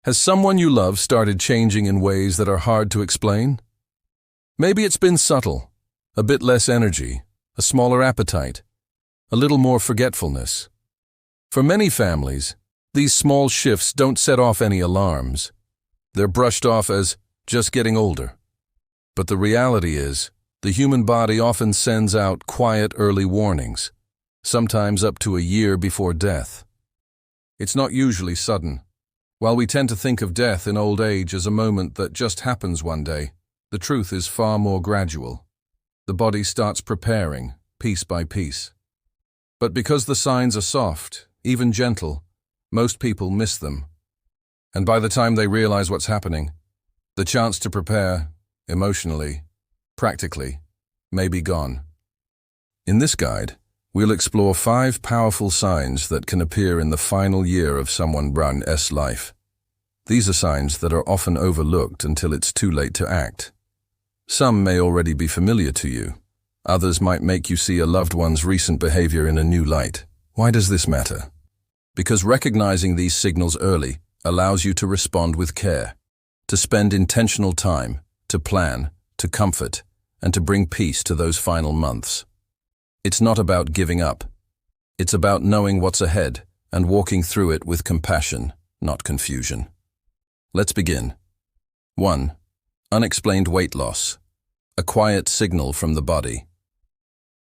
Has someone you love started changing in ways that are hard to explain? Maybe it's been subtle, a bit less energy, a smaller appetite, a little more forgetfulness. For many families, these small shifts don't set off any alarms. They're brushed off as just getting older. But the reality is, the human body often sends out quiet early warnings, sometimes up to a year before death. It's not usually sudden. While we tend to think of death in old age as a moment that just happens one day, the truth is far more gradual. The body starts preparing, piece by piece. But because the signs are soft, even gentle, most people miss them. And by the time they realize what's happening, the chance to prepare, emotionally, practically, may be gone. In this guide, we'll explore 5 powerful signs that can appear in the final year of someone's life. These are signs that are often overlooked until it's too late to act. Some may already be familiar to you. Others might make you see a loved one's recent behavior in a new light. Why does this matter? Because recognizing these signals early allows you to respond with care, to spend intentional time, to plan, to comfort, and to bring peace to those final months. It's not about giving up. It's about knowing what's ahead and walking through it with compassion, not confusion. Let's begin. 1. Unexplained weight loss. A quiet signal from the body.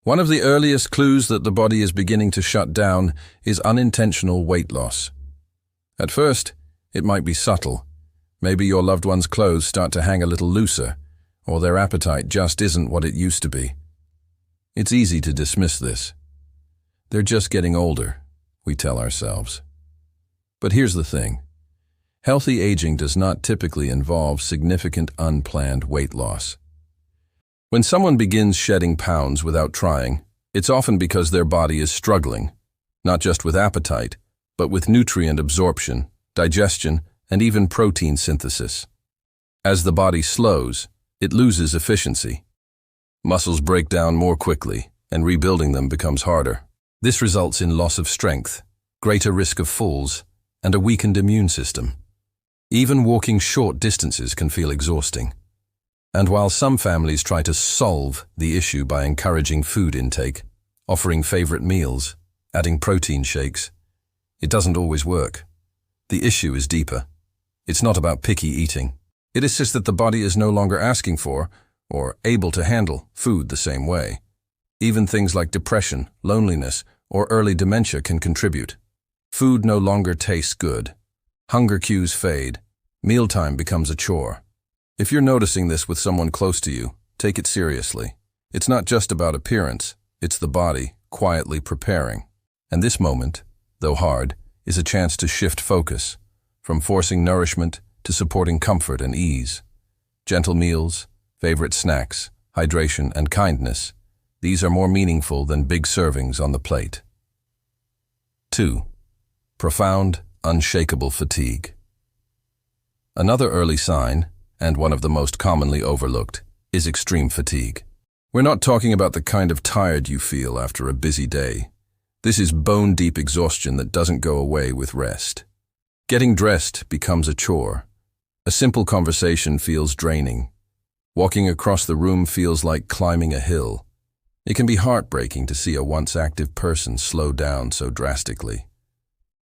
One of the earliest clues that the body is beginning to shut down is unintentional weight loss. At first, it might be subtle. Maybe your loved one's clothes start to hang a little looser, or their appetite just isn't what it used to be. It's easy to dismiss this. They're just getting older, we tell ourselves. But here's the thing. Healthy aging does not typically involve significant unplanned weight loss. When someone begins shedding pounds without trying, it's often because their body is struggling, not just with appetite, but with nutrient absorption, digestion, and even protein synthesis. As the body slows, it loses efficiency. Muscles break down more quickly, and rebuilding them becomes harder. This results in loss of strength, greater risk of falls, and a weakened immune system. Even walking short distances can feel exhausting. And while some families try to solve the issue by encouraging food intake, offering favorite meals, adding protein shakes, it doesn't always work. The issue is deeper. It's not about picky eating. It is just that the body is no longer asking for, or able to handle, food the same way. Even things like depression, loneliness, or early dementia can contribute. Food no longer tastes good. Hunger cues fade. Mealtime becomes a chore. If you're noticing this with someone close to you, take it seriously. It's not just about appearance, it's the body quietly preparing. And this moment, though hard, is a chance to shift focus, from forcing nourishment to supporting comfort and ease. Gentle meals, favorite snacks, hydration, and kindness, these are more meaningful than big servings on the plate. 2. Profound, unshakable fatigue. Another early sign, and one of the most commonly overlooked, is extreme fatigue. We're not talking about the kind of tired you feel after a busy day. This is bone-deep exhaustion that doesn't go away with rest. Getting dressed becomes a chore. A simple conversation feels draining. Walking across the room feels like climbing a hill. It can be heartbreaking to see a once active person slow down so drastically.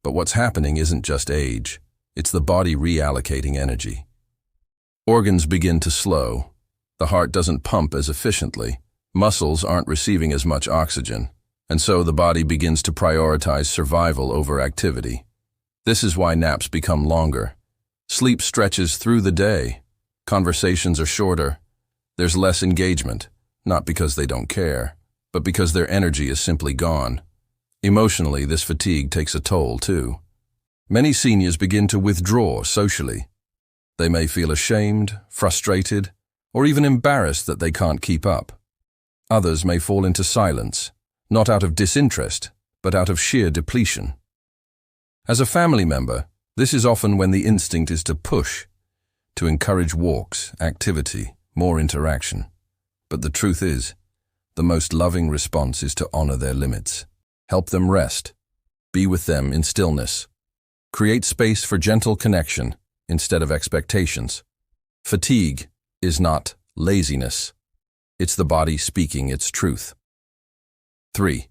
But what's happening isn't just age, it's the body reallocating energy. Organs begin to slow. The heart doesn't pump as efficiently. Muscles aren't receiving as much oxygen. And so the body begins to prioritize survival over activity. This is why naps become longer. Sleep stretches through the day. Conversations are shorter. There's less engagement, not because they don't care, but because their energy is simply gone. Emotionally, this fatigue takes a toll too. Many seniors begin to withdraw socially. They may feel ashamed, frustrated, or even embarrassed that they can't keep up. Others may fall into silence, not out of disinterest, but out of sheer depletion. As a family member, this is often when the instinct is to push, to encourage walks, activity, more interaction. But the truth is, the most loving response is to honor their limits. Help them rest. Be with them in stillness. Create space for gentle connection, instead of expectations. Fatigue is not laziness. It's the body speaking its truth. 3.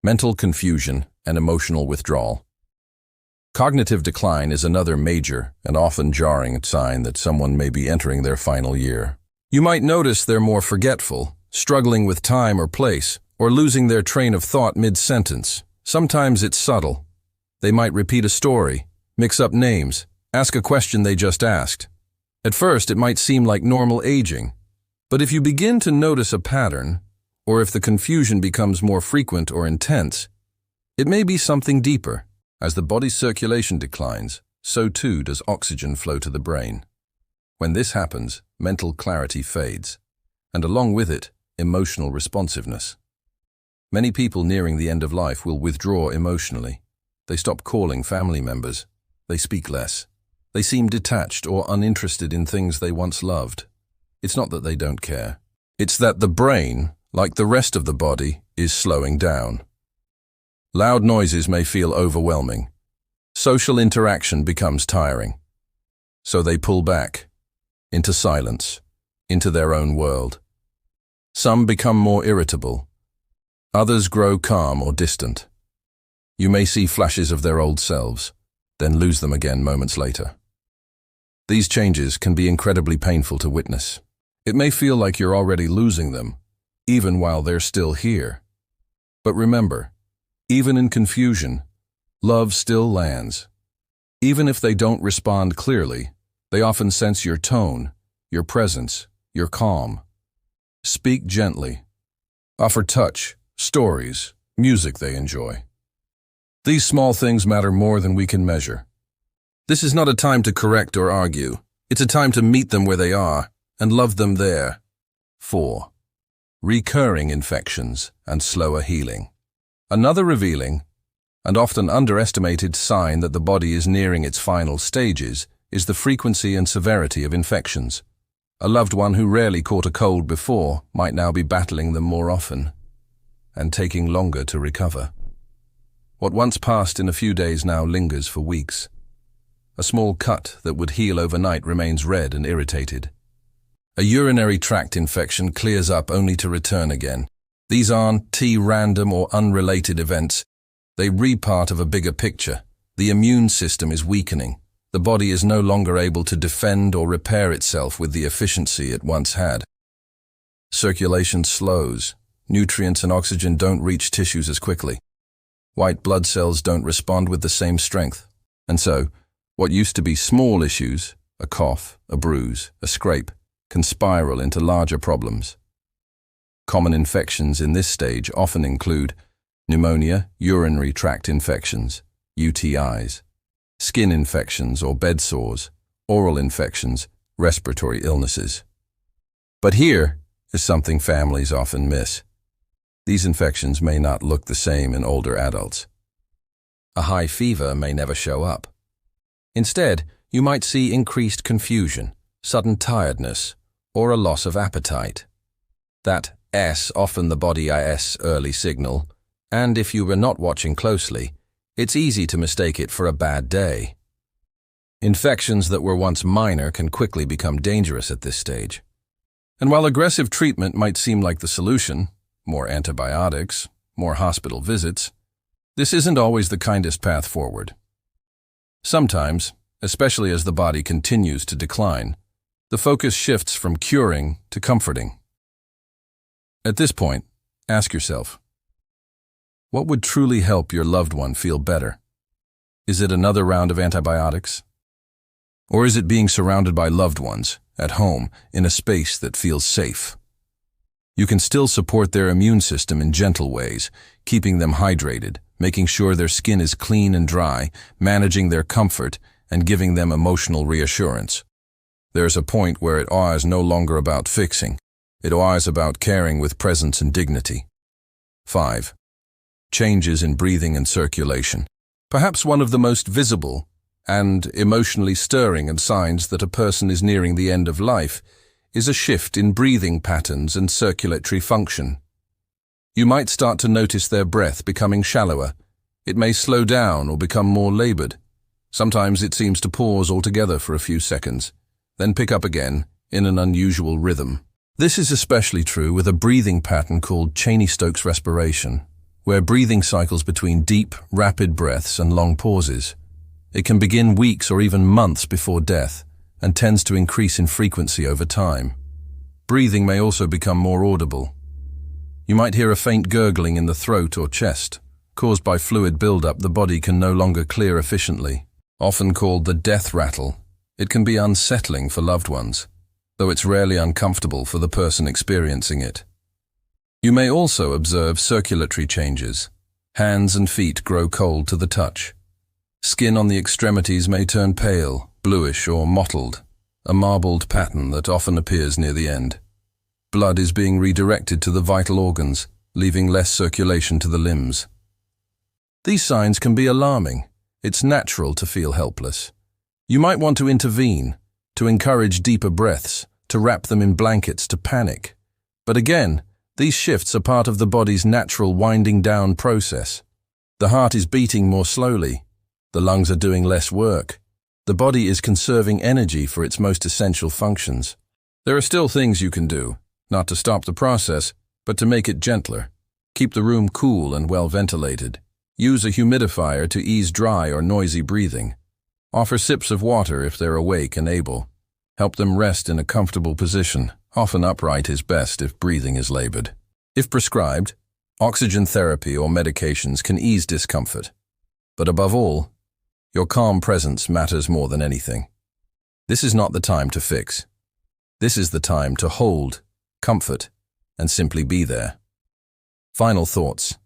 Mental confusion and emotional withdrawal. Cognitive decline is another major and often jarring sign that someone may be entering their final year. You might notice they're more forgetful, struggling with time or place, or losing their train of thought mid-sentence. Sometimes it's subtle. They might repeat a story, mix up names, ask a question they just asked. At first, it might seem like normal aging, but if you begin to notice a pattern, or if the confusion becomes more frequent or intense, it may be something deeper. As the body's circulation declines, so too does oxygen flow to the brain. When this happens, mental clarity fades, and along with it, emotional responsiveness. Many people nearing the end of life will withdraw emotionally. They stop calling family members. They speak less. They seem detached or uninterested in things they once loved. It's not that they don't care. It's that the brain, like the rest of the body, is slowing down. Loud noises may feel overwhelming. Social interaction becomes tiring. So they pull back, into silence, into their own world. Some become more irritable. Others grow calm or distant. You may see flashes of their old selves, then lose them again moments later. These changes can be incredibly painful to witness. It may feel like you're already losing them, even while they're still here. But remember, even in confusion, love still lands. Even if they don't respond clearly, they often sense your tone, your presence, your calm. Speak gently. Offer touch, stories, music they enjoy. These small things matter more than we can measure. This is not a time to correct or argue. It's a time to meet them where they are and love them there. 4. Recurring infections and slower healing. Another revealing, and often underestimated sign that the body is nearing its final stages is the frequency and severity of infections. A loved one who rarely caught a cold before might now be battling them more often and taking longer to recover. What once passed in a few days now lingers for weeks. A small cut that would heal overnight remains red and irritated. A urinary tract infection clears up only to return again. These aren't random or unrelated events. They are part of a bigger picture. The immune system is weakening. The body is no longer able to defend or repair itself with the efficiency it once had. Circulation slows. Nutrients and oxygen don't reach tissues as quickly. White blood cells don't respond with the same strength. And so, what used to be small issues, a cough, a bruise, a scrape, can spiral into larger problems. Common infections in this stage often include pneumonia, urinary tract infections, UTIs, skin infections or bed sores, oral infections, respiratory illnesses. But here is something families often miss. These infections may not look the same in older adults. A high fever may never show up. Instead, you might see increased confusion, sudden tiredness, or a loss of appetite. That S, often the body IS early signal, and if you were not watching closely, it's easy to mistake it for a bad day. Infections that were once minor can quickly become dangerous at this stage. And while aggressive treatment might seem like the solution, more antibiotics, more hospital visits, this isn't always the kindest path forward. Sometimes, especially as the body continues to decline, the focus shifts from curing to comforting. At this point, ask yourself, what would truly help your loved one feel better? Is it another round of antibiotics? Or is it being surrounded by loved ones, at home, in a space that feels safe? You can still support their immune system in gentle ways, keeping them hydrated, making sure their skin is clean and dry, managing their comfort, and giving them emotional reassurance. There's a point where it is no longer about fixing. It is about caring with presence and dignity. 5. Changes in breathing and circulation. Perhaps one of the most visible and emotionally stirring of signs that a person is nearing the end of life is a shift in breathing patterns and circulatory function. You might start to notice their breath becoming shallower. It may slow down or become more labored. Sometimes it seems to pause altogether for a few seconds, then pick up again in an unusual rhythm. This is especially true with a breathing pattern called Cheney-Stokes respiration, where breathing cycles between deep, rapid breaths and long pauses. It can begin weeks or even months before death and tends to increase in frequency over time. Breathing may also become more audible. You might hear a faint gurgling in the throat or chest. Caused by fluid buildup the body can no longer clear efficiently. Often called the death rattle, it can be unsettling for loved ones, though it's rarely uncomfortable for the person experiencing it. You may also observe circulatory changes. Hands and feet grow cold to the touch. Skin on the extremities may turn pale, bluish or mottled, a marbled pattern that often appears near the end. Blood is being redirected to the vital organs, leaving less circulation to the limbs. These signs can be alarming. It's natural to feel helpless. You might want to intervene, to encourage deeper breaths, to wrap them in blankets, to panic. But again, these shifts are part of the body's natural winding down process. The heart is beating more slowly. The lungs are doing less work. The body is conserving energy for its most essential functions. There are still things you can do, not to stop the process, but to make it gentler. Keep the room cool and well ventilated. Use a humidifier to ease dry or noisy breathing. Offer sips of water if they're awake and able. Help them rest in a comfortable position. Often upright is best if breathing is labored. If prescribed, oxygen therapy or medications can ease discomfort. But above all, your calm presence matters more than anything. This is not the time to fix. This is the time to hold, comfort, and simply be there. Final thoughts.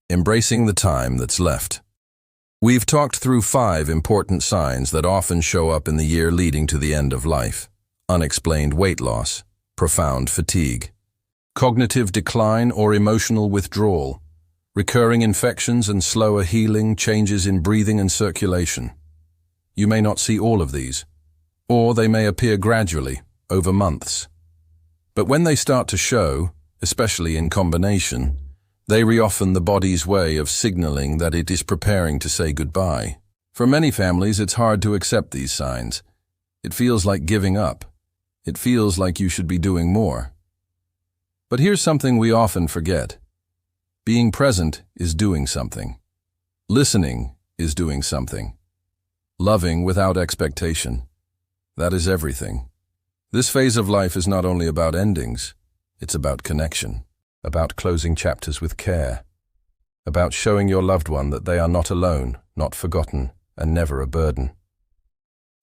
Embracing the time that's left. We've talked through 5 important signs that often show up in the year leading to the end of life. Unexplained weight loss, profound fatigue, cognitive decline or emotional withdrawal, recurring infections and slower healing, changes in breathing and circulation. You may not see all of these, or they may appear gradually, over months. But when they start to show, especially in combination, they are often the body's way of signaling that it is preparing to say goodbye. For many families, it's hard to accept these signs. It feels like giving up. It feels like you should be doing more. But here's something we often forget. Being present is doing something. Listening is doing something. Loving without expectation. That is everything. This phase of life is not only about endings, it's about connection. About closing chapters with care, about showing your loved one that they are not alone, not forgotten, and never a burden.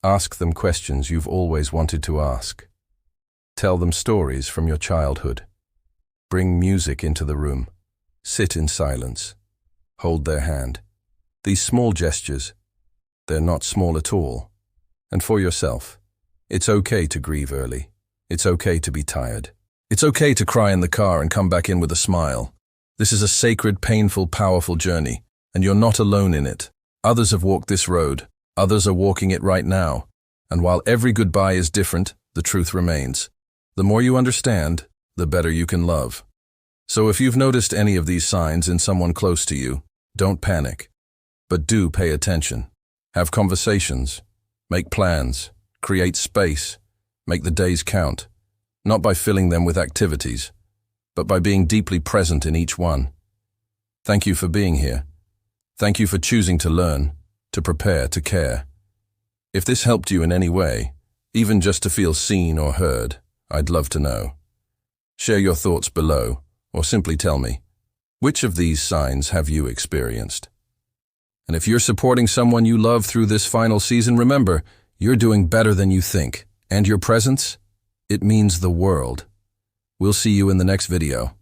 Ask them questions you've always wanted to ask. Tell them stories from your childhood. Bring music into the room. Sit in silence. Hold their hand. These small gestures, they're not small at all. And for yourself, it's okay to grieve early. It's okay to be tired. It's okay to cry in the car and come back in with a smile. This is a sacred, painful, powerful journey, and you're not alone in it. Others have walked this road. Others are walking it right now. And while every goodbye is different, the truth remains. The more you understand, the better you can love. So if you've noticed any of these signs in someone close to you, don't panic. But do pay attention. Have conversations. Make plans. Create space. Make the days count. Not by filling them with activities, but by being deeply present in each one. Thank you for being here. Thank you for choosing to learn, to prepare, to care. If this helped you in any way, even just to feel seen or heard, I'd love to know. Share your thoughts below, or simply tell me, which of these signs have you experienced? And if you're supporting someone you love through this final season, remember, you're doing better than you think, and your presence, it means the world. We'll see you in the next video.